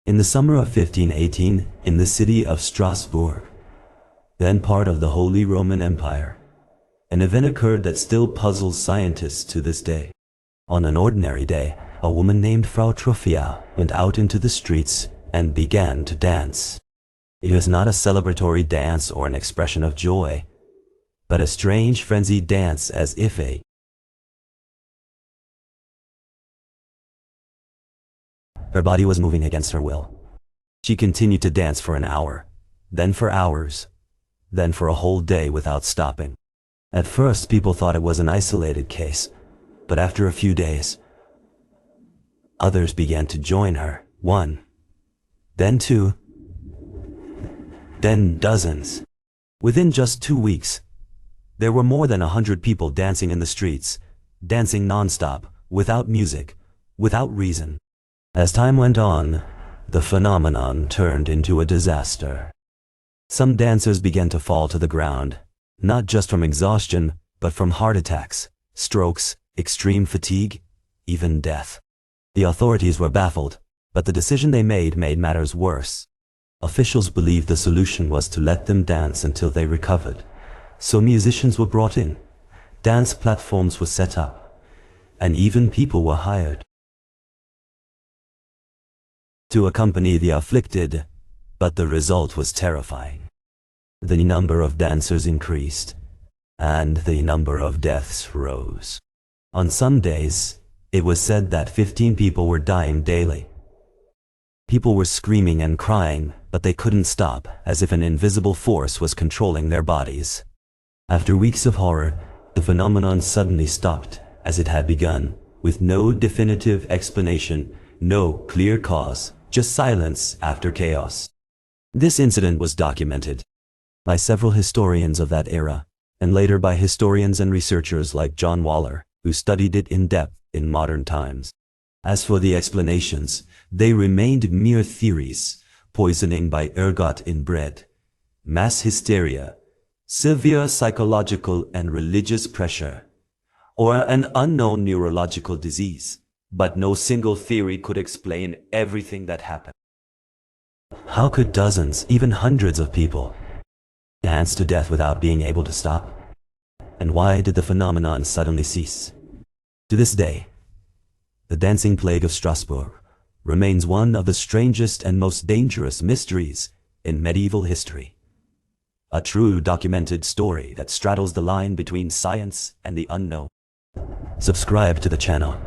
In the summer of 1518, in the city of Strasbourg, then part of the Holy Roman Empire, an event occurred that still puzzles scientists to this day. On an ordinary day, a woman named Frau Trophia went out into the streets and began to dance. It was not a celebratory dance or an expression of joy, but a strange frenzied dance, as if her body was moving against her will. She continued to dance for an hour, then for hours, then for a whole day without stopping. At first, people thought it was an isolated case, but after a few days, others began to join her. One, then two, then dozens. Within just 2 weeks, there were more than 100 people dancing in the streets, dancing non-stop, without music, without reason. As time went on, the phenomenon turned into a disaster. Some dancers began to fall to the ground, not just from exhaustion, but from heart attacks, strokes, extreme fatigue, even death. The authorities were baffled, but the decision they made matters worse. Officials believed the solution was to let them dance until they recovered. So musicians were brought in, dance platforms were set up, and even people were hired to accompany the afflicted, but the result was terrifying. The number of dancers increased, and the number of deaths rose. On some days, it was said that 15 people were dying daily. People were screaming and crying, but they couldn't stop, as if an invisible force was controlling their bodies. After weeks of horror, the phenomenon suddenly stopped, as it had begun, with no definitive explanation, no clear cause, just silence after chaos. This incident was documented by several historians of that era, and later by historians and researchers like John Waller, who studied it in depth in modern times. As for the explanations, they remained mere theories: poisoning by ergot in bread, mass hysteria, severe psychological and religious pressure, or an unknown neurological disease. But no single theory could explain everything that happened. How could dozens, even hundreds of people dance to death without being able to stop? And why did the phenomenon suddenly cease? To this day, the dancing plague of Strasbourg remains one of the strangest and most dangerous mysteries in medieval history. A true documented story that straddles the line between science and the unknown. Subscribe to the channel